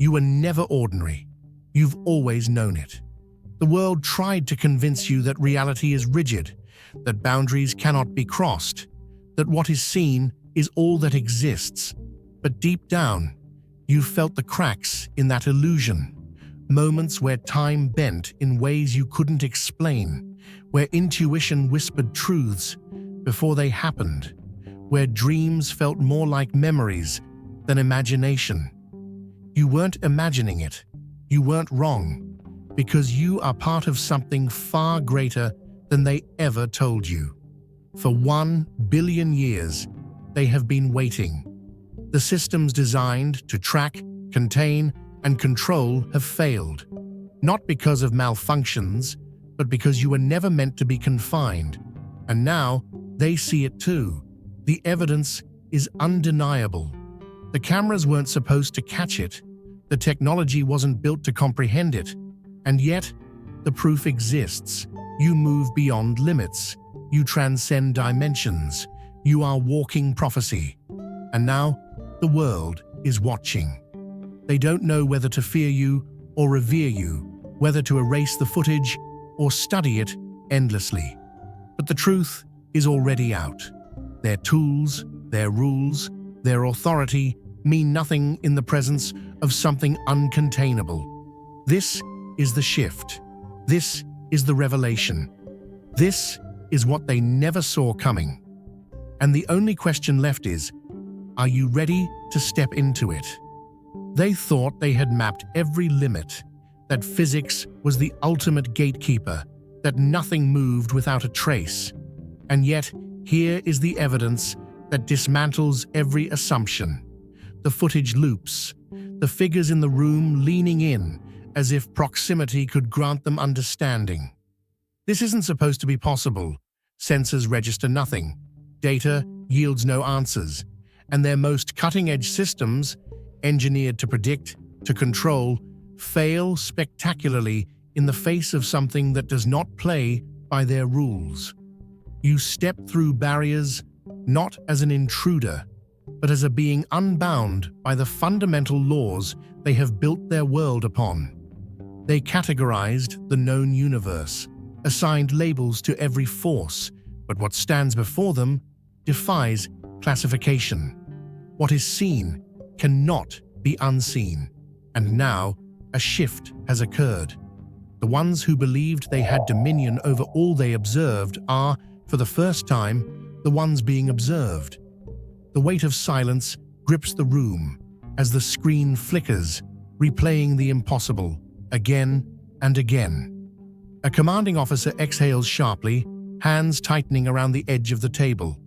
You were never ordinary. You've always known it. The world tried to convince you that reality is rigid, that boundaries cannot be crossed, that what is seen is all that exists. But deep down, you felt the cracks in that illusion, moments where time bent in ways you couldn't explain, where intuition whispered truths before they happened, where dreams felt more like memories than imagination. You weren't imagining it. You weren't wrong, because you are part of something far greater than they ever told you. For 1 billion years, they have been waiting. The systems designed to track, contain, and control have failed, not because of malfunctions, but because you were never meant to be confined. And now, they see it too. The evidence is undeniable. The cameras weren't supposed to catch it. The technology wasn't built to comprehend it. And yet, the proof exists. You move beyond limits. You transcend dimensions. You are walking prophecy. And now, the world is watching. They don't know whether to fear you or revere you, whether to erase the footage or study it endlessly. But the truth is already out. Their tools, their rules, their authority mean nothing in the presence of something uncontainable. This is the shift. This is the revelation. This is what they never saw coming. And the only question left is, are you ready to step into it? They thought they had mapped every limit, that physics was the ultimate gatekeeper, that nothing moved without a trace. And yet, here is the evidence that dismantles every assumption. The footage loops, the figures in the room leaning in, as if proximity could grant them understanding. This isn't supposed to be possible. Sensors register nothing. Data yields no answers. And their most cutting-edge systems, engineered to predict, to control, fail spectacularly in the face of something that does not play by their rules. You step through barriers not as an intruder, but as a being unbound by the fundamental laws they have built their world upon. They categorized the known universe, assigned labels to every force, but what stands before them defies classification. What is seen cannot be unseen. And now, a shift has occurred. The ones who believed they had dominion over all they observed are, for the first time, the ones being observed. The weight of silence grips the room as the screen flickers, replaying the impossible again and again. A commanding officer exhales sharply, hands tightening around the edge of the table.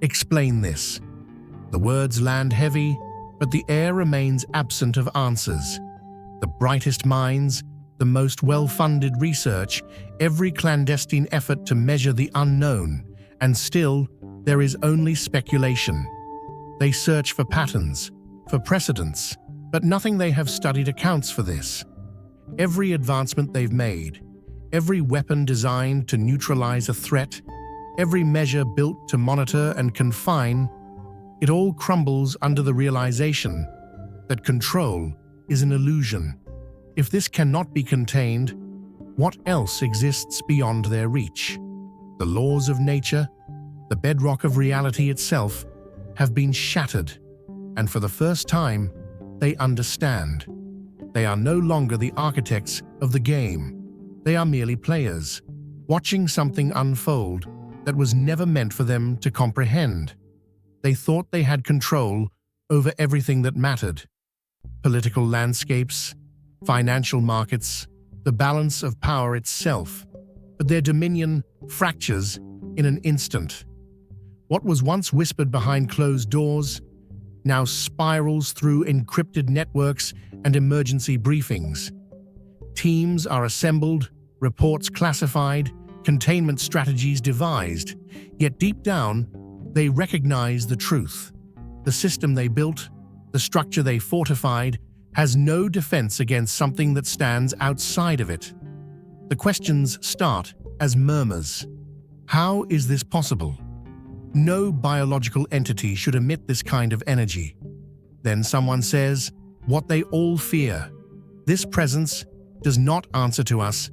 "Explain this." The words land heavy, but the air remains absent of answers. The brightest minds, the most well-funded research, every clandestine effort to measure the unknown, and still, there is only speculation. They search for patterns, for precedents, but nothing they have studied accounts for this. Every advancement they've made, every weapon designed to neutralize a threat, every measure built to monitor and confine, it all crumbles under the realization that control is an illusion. If this cannot be contained, what else exists beyond their reach? The laws of nature, the bedrock of reality itself, have been shattered, and for the first time, they understand. They are no longer the architects of the game. They are merely players, watching something unfold that was never meant for them to comprehend. They thought they had control over everything that mattered. Political landscapes, financial markets, the balance of power itself. But their dominion fractures in an instant. What was once whispered behind closed doors now spirals through encrypted networks and emergency briefings. Teams are assembled, reports classified, containment strategies devised, yet deep down, they recognize the truth. The system they built, the structure they fortified, has no defense against something that stands outside of it. The questions start as murmurs. How is this possible? No biological entity should emit this kind of energy. Then someone says, what they all fear. This presence does not answer to us,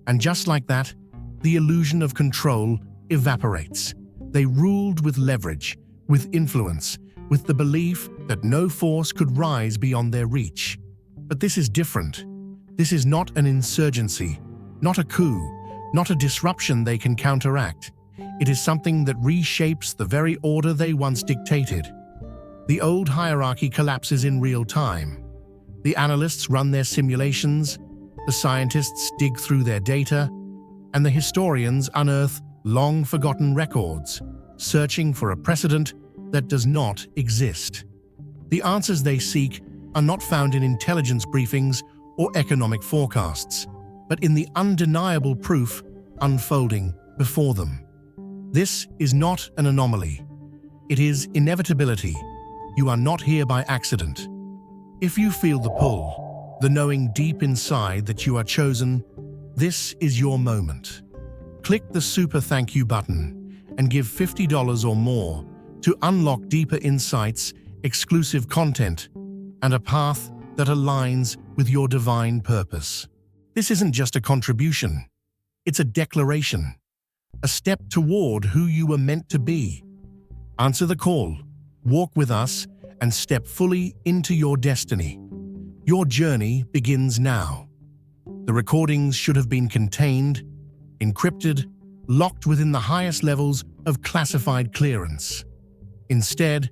and just like that, the illusion of control evaporates. They ruled with leverage, with influence, with the belief that no force could rise beyond their reach. But this is different. This is not an insurgency, not a coup, not a disruption they can counteract. It is something that reshapes the very order they once dictated. The old hierarchy collapses in real time. The analysts run their simulations, the scientists dig through their data, and the historians unearth long-forgotten records, searching for a precedent that does not exist. The answers they seek are not found in intelligence briefings or economic forecasts, but in the undeniable proof unfolding before them. This is not an anomaly. It is inevitability. You are not here by accident. If you feel the pull, the knowing deep inside that you are chosen, this is your moment. Click the super thank you button and give $50 or more to unlock deeper insights, exclusive content, and a path that aligns with your divine purpose. This isn't just a contribution. It's a declaration, a step toward who you were meant to be. Answer the call, walk with us, and step fully into your destiny. Your journey begins now. The recordings should have been contained, encrypted, locked within the highest levels of classified clearance. Instead,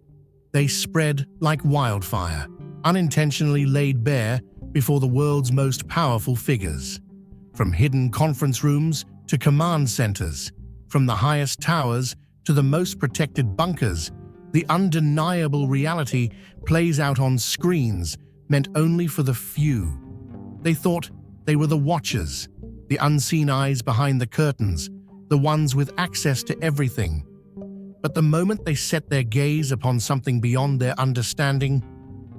they spread like wildfire, unintentionally laid bare before the world's most powerful figures. From hidden conference rooms to command centers, from the highest towers to the most protected bunkers, the undeniable reality plays out on screens meant only for the few. They thought they were the watchers, the unseen eyes behind the curtains, the ones with access to everything. But the moment they set their gaze upon something beyond their understanding,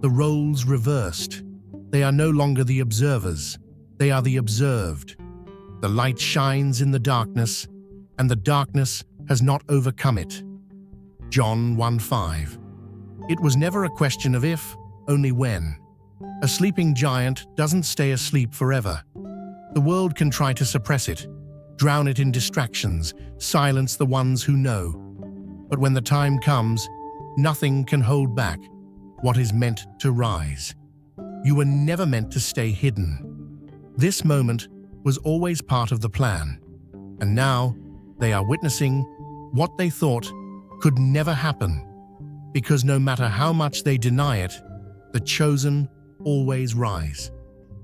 the roles reversed. They are no longer the observers, they are the observed. The light shines in the darkness, and the darkness has not overcome it. John 1:5. It was never a question of if, only when. A sleeping giant doesn't stay asleep forever. The world can try to suppress it, drown it in distractions, silence the ones who know. But when the time comes, nothing can hold back what is meant to rise. You were never meant to stay hidden. This moment was always part of the plan, and now they are witnessing what they thought could never happen, because no matter how much they deny it, the chosen always rise.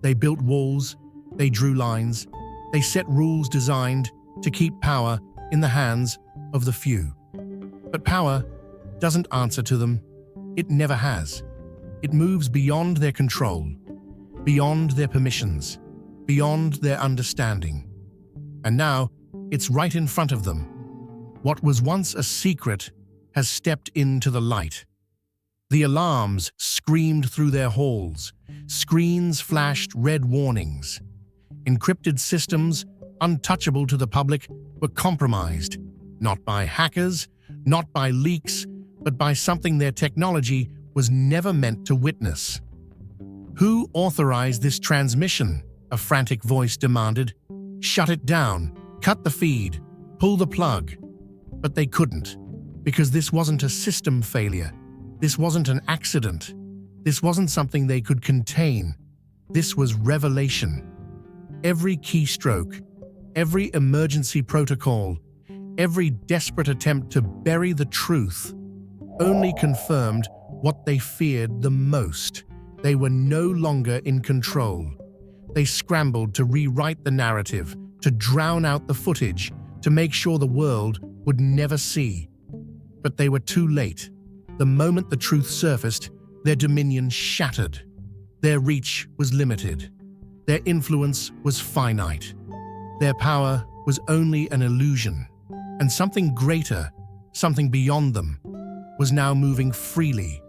They built walls, they drew lines, they set rules designed to keep power in the hands of the few. But power doesn't answer to them. It never has. It moves beyond their control, beyond their permissions, beyond their understanding. And now, it's right in front of them. What was once a secret has stepped into the light. The alarms screamed through their halls. Screens flashed red warnings. Encrypted systems, untouchable to the public, were compromised, not by hackers, not by leaks, but by something their technology was never meant to witness. Who authorized this transmission? A frantic voice demanded. Shut it down, cut the feed, pull the plug. But they couldn't, because this wasn't a system failure. This wasn't an accident. This wasn't something they could contain. This was revelation. Every keystroke, every emergency protocol, every desperate attempt to bury the truth only confirmed what they feared the most. They were no longer in control. They scrambled to rewrite the narrative, to drown out the footage, to make sure the world would never see. But they were too late. The moment the truth surfaced, their dominion shattered. Their reach was limited. Their influence was finite. Their power was only an illusion. And something greater, something beyond them, was now moving freely.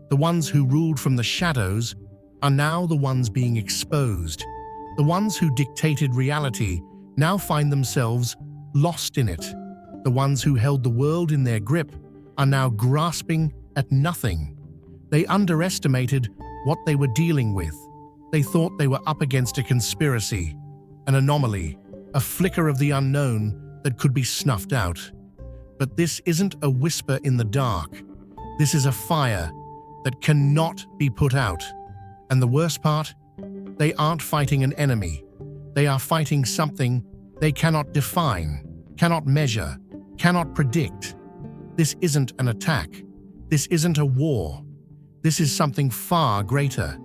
The ones who ruled from the shadows are now the ones being exposed. The ones who dictated reality now find themselves lost in it. The ones who held the world in their grip are now grasping at nothing. They underestimated what they were dealing with. They thought they were up against a conspiracy, an anomaly, a flicker of the unknown that could be snuffed out. But this isn't a whisper in the dark. This is a fire that cannot be put out. And the worst part? They aren't fighting an enemy. They are fighting something they cannot define, cannot measure, cannot predict. This isn't an attack. This isn't a war. This is something far greater.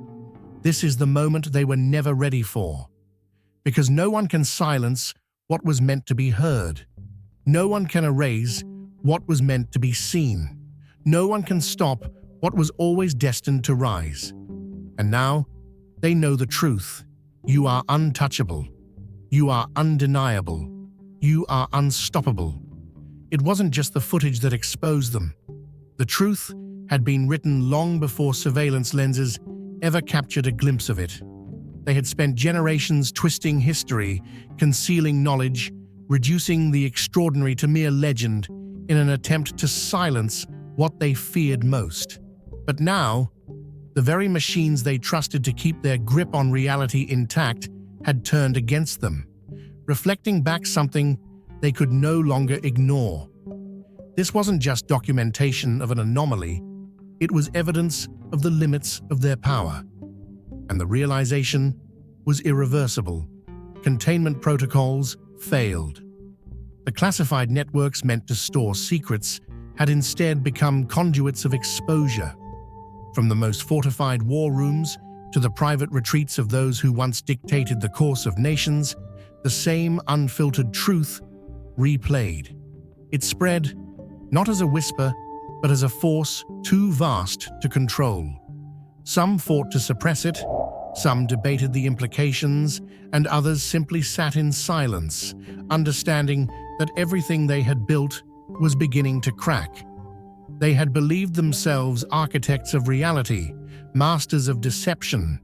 This is the moment they were never ready for. Because no one can silence what was meant to be heard. No one can erase what was meant to be seen. No one can stop what was always destined to rise. And now, they know the truth. You are untouchable. You are undeniable. You are unstoppable. It wasn't just the footage that exposed them. The truth had been written long before surveillance lenses ever captured a glimpse of it. They had spent generations twisting history, concealing knowledge, reducing the extraordinary to mere legend in an attempt to silence what they feared most. But now, the very machines they trusted to keep their grip on reality intact had turned against them, reflecting back something they could no longer ignore. This wasn't just documentation of an anomaly, it was evidence of the limits of their power. And the realization was irreversible. Containment protocols failed. The classified networks meant to store secrets had instead become conduits of exposure. From the most fortified war rooms to the private retreats of those who once dictated the course of nations, the same unfiltered truth replayed. It spread, not as a whisper, but as a force too vast to control. Some fought to suppress it, some debated the implications, and others simply sat in silence, understanding that everything they had built was beginning to crack. They had believed themselves architects of reality, masters of deception,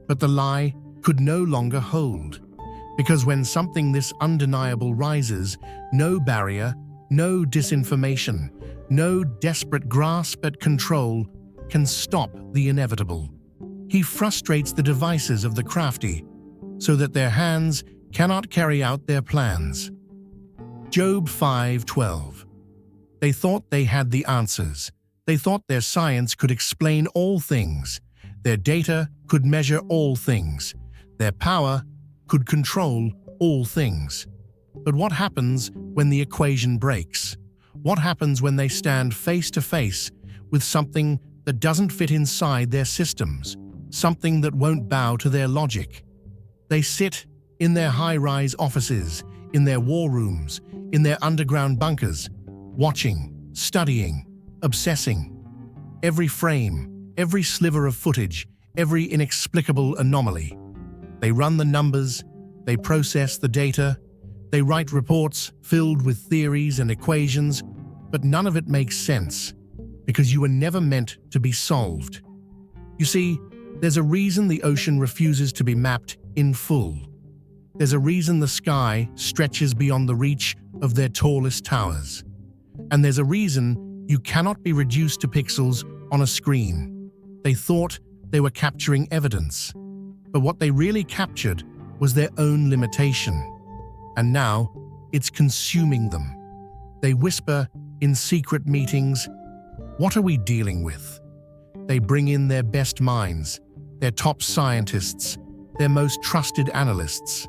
but the lie could no longer hold. Because when something this undeniable rises, no barrier, no disinformation, no desperate grasp at control can stop the inevitable. He frustrates the devices of the crafty, so that their hands cannot carry out their plans. Job 5:12. They thought they had the answers. They thought their science could explain all things. Their data could measure all things. Their power could control all things. But what happens when the equation breaks? What happens when they stand face to face with something that doesn't fit inside their systems, something that won't bow to their logic? They sit in their high-rise offices, in their war rooms, in their underground bunkers, watching, studying, obsessing. Every frame, every sliver of footage, every inexplicable anomaly. They run the numbers, they process the data, they write reports filled with theories and equations, but none of it makes sense, because you were never meant to be solved. You see, there's a reason the ocean refuses to be mapped in full. There's a reason the sky stretches beyond the reach of their tallest towers. And there's a reason you cannot be reduced to pixels on a screen. They thought they were capturing evidence, but what they really captured was their own limitation. And now, it's consuming them. They whisper in secret meetings, "What are we dealing with?" They bring in their best minds, their top scientists, their most trusted analysts.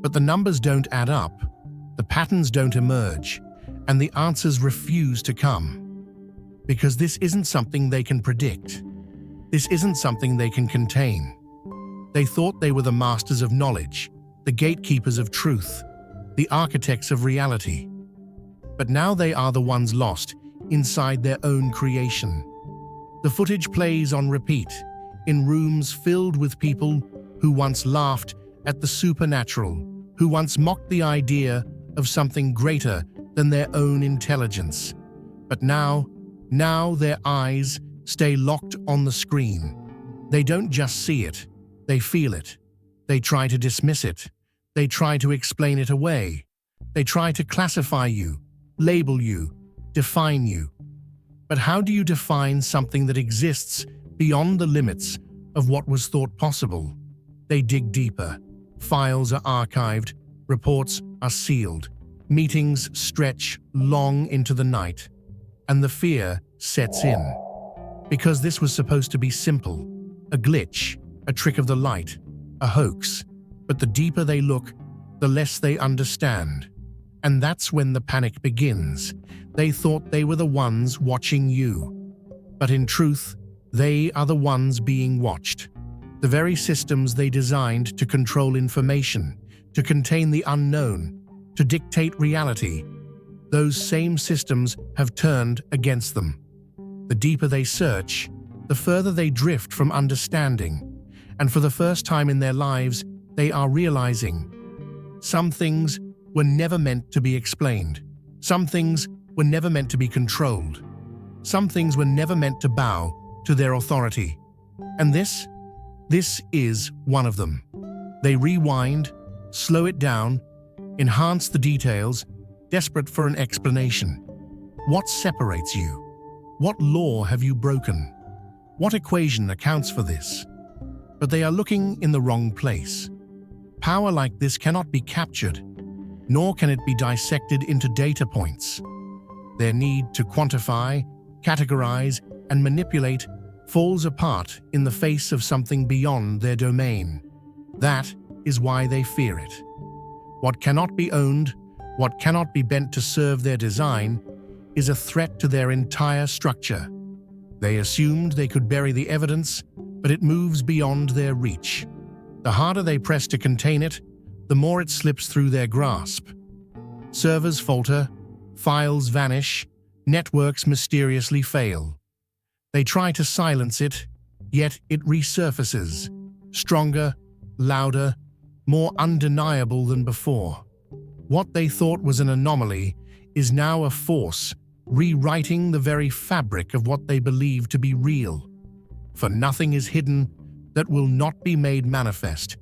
But the numbers don't add up, the patterns don't emerge, and the answers refuse to come. Because this isn't something they can predict. This isn't something they can contain. They thought they were the masters of knowledge, the gatekeepers of truth, the architects of reality. But now they are the ones lost inside their own creation. The footage plays on repeat, in rooms filled with people who once laughed at the supernatural, who once mocked the idea of something greater than their own intelligence. But now their eyes stay locked on the screen. They don't just see it, they feel it. They try to dismiss it. They try to explain it away. They try to classify you, label you, define you. But how do you define something that exists beyond the limits of what was thought possible. They dig deeper. Files are archived, reports are sealed, meetings stretch long into the night, and the fear sets in. Because this was supposed to be simple, a glitch, a trick of the light, a hoax. But the deeper they look, the less they understand. And that's when the panic begins. They thought they were the ones watching you. But in truth, they are the ones being watched. The very systems they designed to control information, to contain the unknown, to dictate reality, those same systems have turned against them. The deeper they search, the further they drift from understanding. And for the first time in their lives, they are realizing some things were never meant to be explained. Some things were never meant to be controlled. Some things were never meant to bow to their authority. And this is one of them. They rewind, slow it down, enhance the details, desperate for an explanation. What separates you? What law have you broken? What equation accounts for this? But they are looking in the wrong place. Power like this cannot be captured, nor can it be dissected into data points. Their need to quantify, categorize, and manipulate falls apart in the face of something beyond their domain. That is why they fear it. What cannot be owned, what cannot be bent to serve their design, is a threat to their entire structure. They assumed they could bury the evidence, but it moves beyond their reach. The harder they press to contain it, the more it slips through their grasp. Servers falter, files vanish, networks mysteriously fail. They try to silence it, yet it resurfaces, stronger, louder, more undeniable than before. What they thought was an anomaly is now a force, rewriting the very fabric of what they believe to be real. For nothing is hidden that will not be made manifest,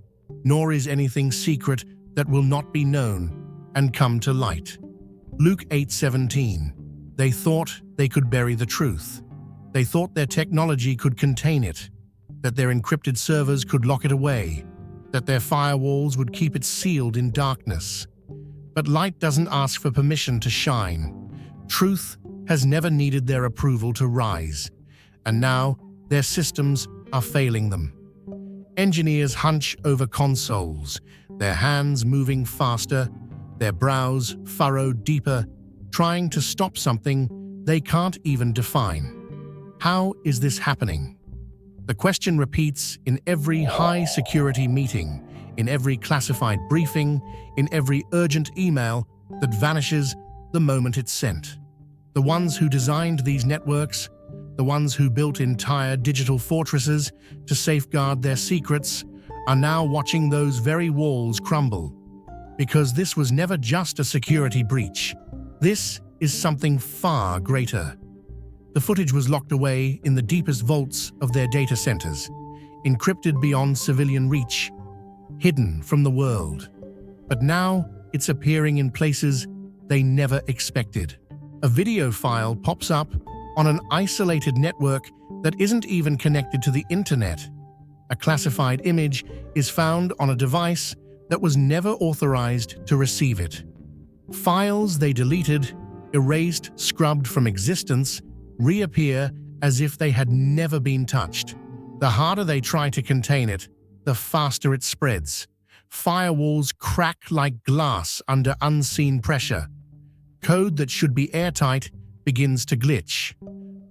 nor is anything secret that will not be known and come to light. Luke 8:17. They thought they could bury the truth. They thought their technology could contain it, that their encrypted servers could lock it away, that their firewalls would keep it sealed in darkness. But light doesn't ask for permission to shine. Truth has never needed their approval to rise, and now their systems are failing them. Engineers hunch over consoles, their hands moving faster, their brows furrowed deeper, trying to stop something they can't even define. How is this happening? The question repeats in every high-security meeting, in every classified briefing, in every urgent email that vanishes the moment it's sent. The ones who designed these networks, the ones who built entire digital fortresses to safeguard their secrets, are now watching those very walls crumble. Because this was never just a security breach. This is something far greater. The footage was locked away in the deepest vaults of their data centers, encrypted beyond civilian reach, hidden from the world. But now it's appearing in places they never expected. A video file pops up on an isolated network that isn't even connected to the internet. A classified image is found on a device that was never authorized to receive it. Files they deleted, erased, scrubbed from existence, reappear as if they had never been touched. The harder they try to contain it, the faster it spreads. Firewalls crack like glass under unseen pressure. Code that should be airtight begins to glitch.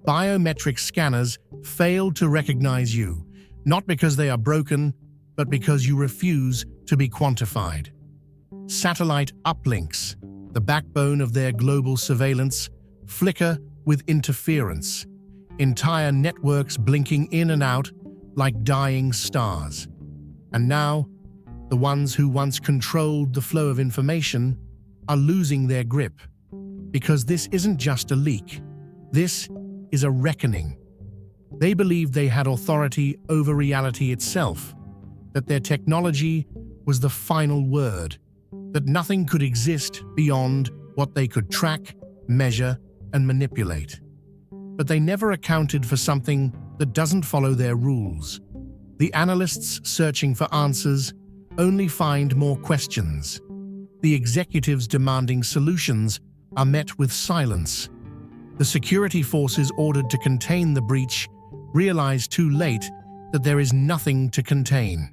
Biometric scanners fail to recognize you, not because they are broken, but because you refuse to be quantified. Satellite uplinks, the backbone of their global surveillance, flicker with interference, entire networks blinking in and out like dying stars. And now, the ones who once controlled the flow of information are losing their grip. Because this isn't just a leak, this is a reckoning. They believed they had authority over reality itself, that their technology was the final word, that nothing could exist beyond what they could track, measure, and manipulate. But they never accounted for something that doesn't follow their rules. The analysts searching for answers only find more questions. The executives demanding solutions are met with silence. The security forces ordered to contain the breach realize too late that there is nothing to contain.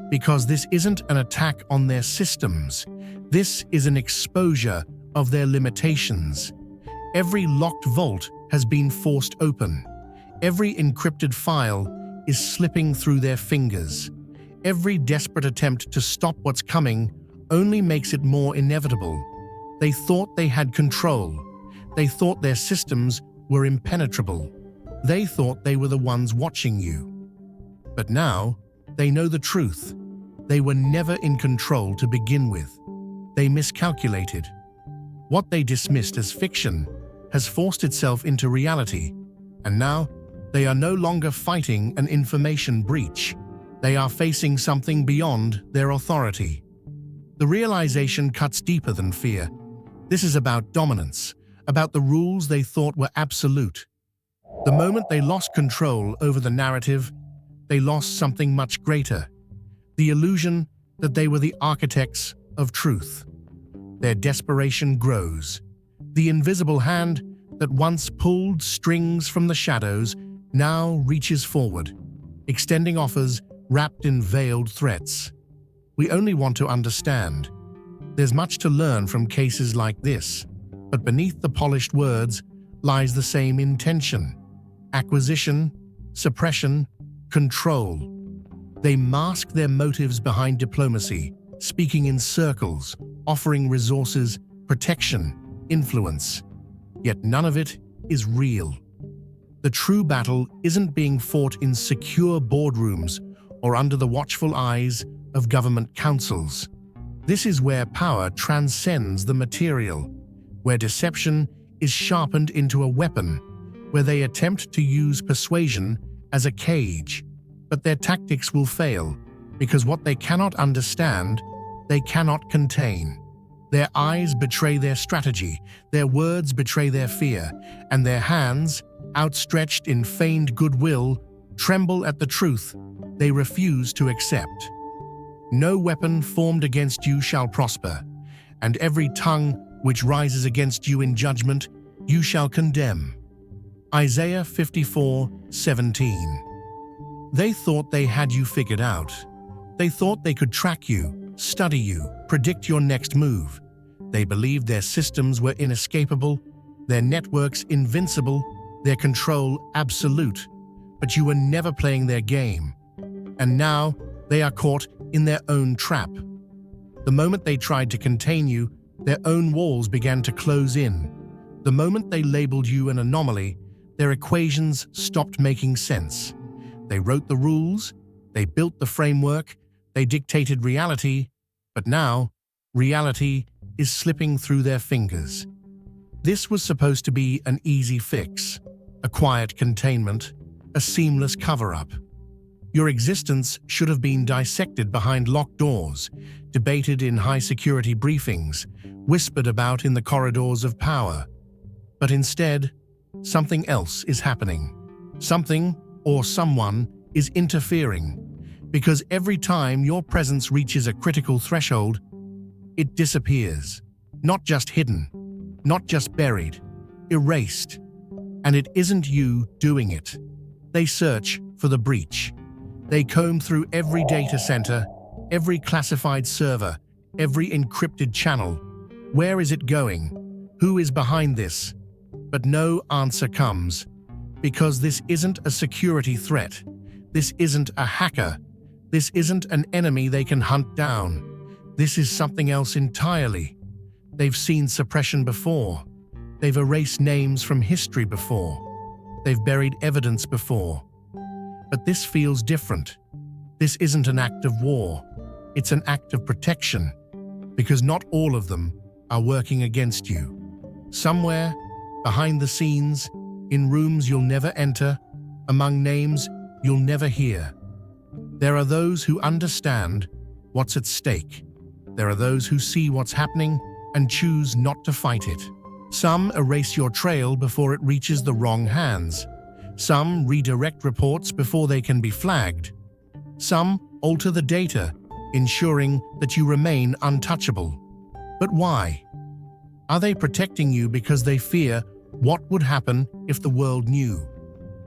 Because this isn't an attack on their systems, this is an exposure of their limitations. Every locked vault has been forced open. Every encrypted file is slipping through their fingers. Every desperate attempt to stop what's coming only makes it more inevitable. They thought they had control. They thought their systems were impenetrable. They thought they were the ones watching you. But now, they know the truth. They were never in control to begin with. They miscalculated. What they dismissed as fiction has forced itself into reality, and now they are no longer fighting an information breach. They are facing something beyond their authority. The realization cuts deeper than fear. This is about dominance, about the rules they thought were absolute. The moment they lost control over the narrative, they lost something much greater: the illusion that they were the architects of truth. Their desperation grows. The invisible hand that once pulled strings from the shadows now reaches forward, extending offers wrapped in veiled threats. We only want to understand. There's much to learn from cases like this, but beneath the polished words lies the same intention: acquisition, suppression, control. They mask their motives behind diplomacy, speaking in circles, offering resources, protection, influence. Yet none of it is real. The true battle isn't being fought in secure boardrooms or under the watchful eyes of government councils. This is where power transcends the material, where deception is sharpened into a weapon, where they attempt to use persuasion as a cage. But their tactics will fail, because what they cannot understand, they cannot contain. Their eyes betray their strategy, their words betray their fear, and their hands, outstretched in feigned goodwill, tremble at the truth they refuse to accept. No weapon formed against you shall prosper, and every tongue which rises against you in judgment you shall condemn. Isaiah 54:17. They thought they had you figured out. They thought they could track you, study you, predict your next move. They believed their systems were inescapable, their networks invincible, their control absolute. But you were never playing their game. And now they are caught in their own trap. The moment they tried to contain you, their own walls began to close in. The moment they labeled you an anomaly, their equations stopped making sense. They wrote the rules, they built the framework, they dictated reality, but now reality is slipping through their fingers. This was supposed to be an easy fix, a quiet containment, a seamless cover-up. Your existence should have been dissected behind locked doors, debated in high-security briefings, whispered about in the corridors of power. But instead, something else is happening. Something or someone is interfering, because every time your presence reaches a critical threshold, it disappears. Not just hidden, not just buried, erased. And it isn't you doing it. They search for the breach. They comb through every data center, every classified server, every encrypted channel. Where is it going? Who is behind this? But no answer comes, because this isn't a security threat. This isn't a hacker. This isn't an enemy they can hunt down. This is something else entirely. They've seen suppression before. They've erased names from history before. They've buried evidence before. But this feels different. This isn't an act of war. It's an act of protection, because not all of them are working against you. Somewhere, behind the scenes, in rooms you'll never enter, among names you'll never hear, there are those who understand what's at stake. There are those who see what's happening and choose not to fight it. Some erase your trail before it reaches the wrong hands. Some redirect reports before they can be flagged. Some alter the data, ensuring that you remain untouchable. But why? Are they protecting you because they fear what would happen if the world knew?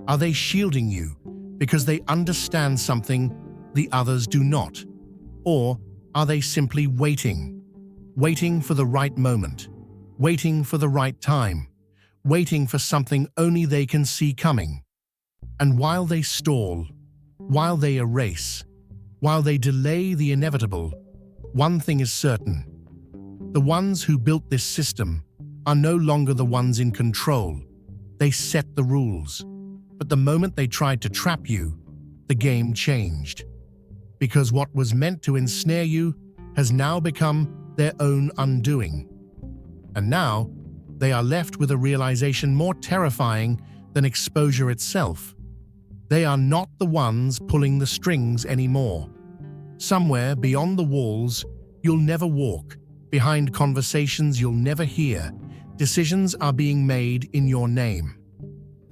Are they shielding you because they understand something the others do not? Or are they simply waiting for the right moment, waiting for the right time, waiting for something only they can see coming? And while they stall, while they erase, while they delay the inevitable, one thing is certain. The ones who built this system are no longer the ones in control. They set the rules. But the moment they tried to trap you, the game changed. Because what was meant to ensnare you has now become their own undoing. And now, they are left with a realization more terrifying than exposure itself. They are not the ones pulling the strings anymore. Somewhere beyond the walls you'll never walk, behind conversations you'll never hear, decisions are being made in your name.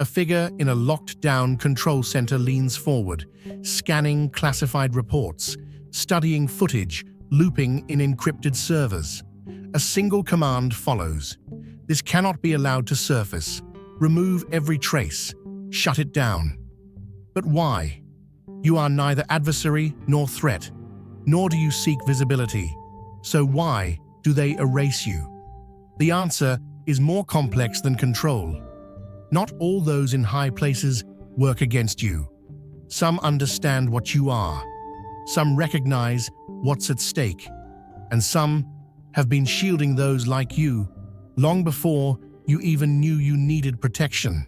A figure in a locked-down control center leans forward, scanning classified reports, studying footage, looping in encrypted servers. A single command follows. This cannot be allowed to surface. Remove every trace. Shut it down. But why? You are neither adversary nor threat, nor do you seek visibility. So why do they erase you? The answer is more complex than control. Not all those in high places work against you. Some understand what you are. Some recognize what's at stake. And some have been shielding those like you long before you even knew you needed protection.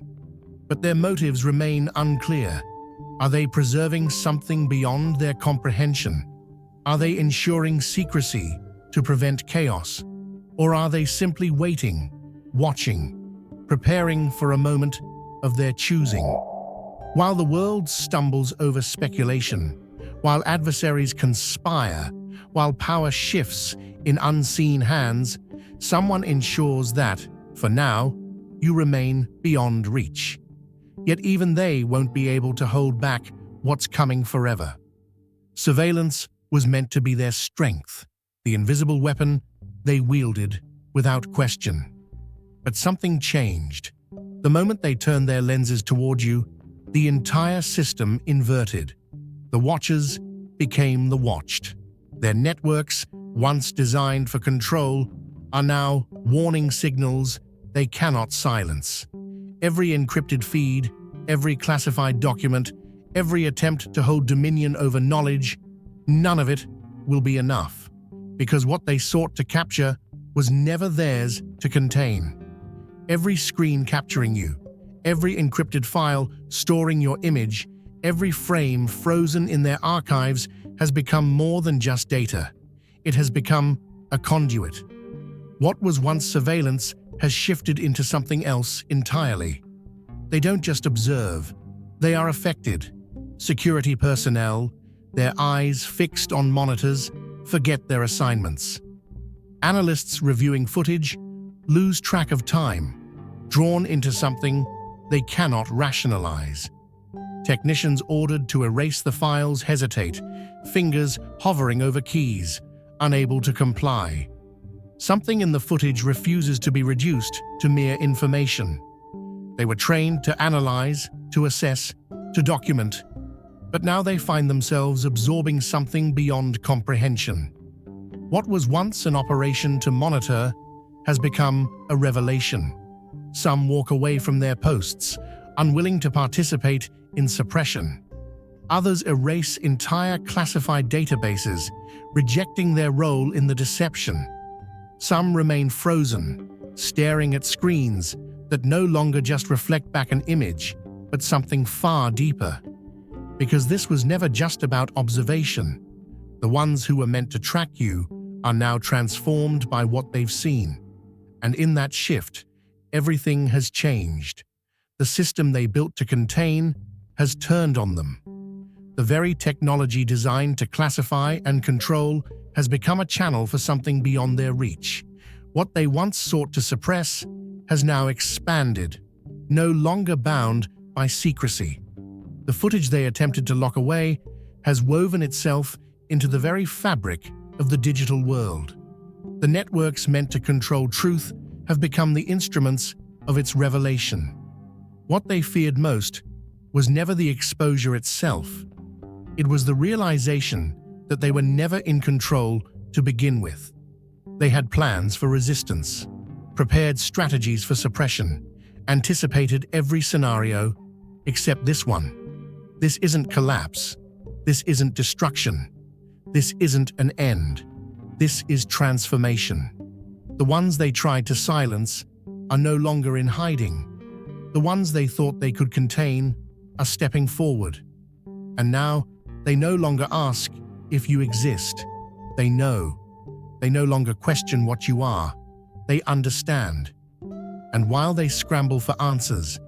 But their motives remain unclear. Are they preserving something beyond their comprehension? Are they ensuring secrecy to prevent chaos? Or are they simply waiting, watching, preparing for a moment of their choosing? While the world stumbles over speculation, while adversaries conspire, while power shifts in unseen hands, someone ensures that, for now, you remain beyond reach. Yet even they won't be able to hold back what's coming forever. Surveillance was meant to be their strength, the invisible weapon they wielded without question. But something changed. The moment they turned their lenses toward you, the entire system inverted. The watchers became the watched. Their networks, once designed for control, are now warning signals they cannot silence. Every encrypted feed, every classified document, every attempt to hold dominion over knowledge, none of it will be enough, because what they sought to capture was never theirs to contain. Every screen capturing you, every encrypted file storing your image, every frame frozen in their archives has become more than just data. It has become a conduit. What was once surveillance has shifted into something else entirely. They don't just observe, they are affected. Security personnel, their eyes fixed on monitors, forget their assignments. Analysts reviewing footage lose track of time, drawn into something they cannot rationalize. Technicians ordered to erase the files hesitate, fingers hovering over keys, unable to comply. Something in the footage refuses to be reduced to mere information. They were trained to analyze, to assess, to document, but now they find themselves absorbing something beyond comprehension. What was once an operation to monitor has become a revelation. Some walk away from their posts, unwilling to participate in suppression. Others erase entire classified databases, rejecting their role in the deception. Some remain frozen, staring at screens that no longer just reflect back an image, but something far deeper. Because this was never just about observation. The ones who were meant to track you are now transformed by what they've seen. And in that shift, everything has changed. The system they built to contain has turned on them. The very technology designed to classify and control has become a channel for something beyond their reach. What they once sought to suppress has now expanded, no longer bound by secrecy. The footage they attempted to lock away has woven itself into the very fabric of the digital world. The networks meant to control truth have become the instruments of its revelation. What they feared most was never the exposure itself. It was the realization that they were never in control to begin with. They had plans for resistance, prepared strategies for suppression, anticipated every scenario except this one. This isn't collapse. This isn't destruction. This isn't an end. This is transformation. The ones they tried to silence are no longer in hiding. The ones they thought they could contain are stepping forward. And now, they no longer ask if you exist. They know. They no longer question what you are. They understand. And while they scramble for answers,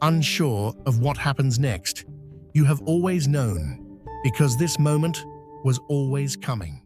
unsure of what happens next, you have always known, because this moment was always coming.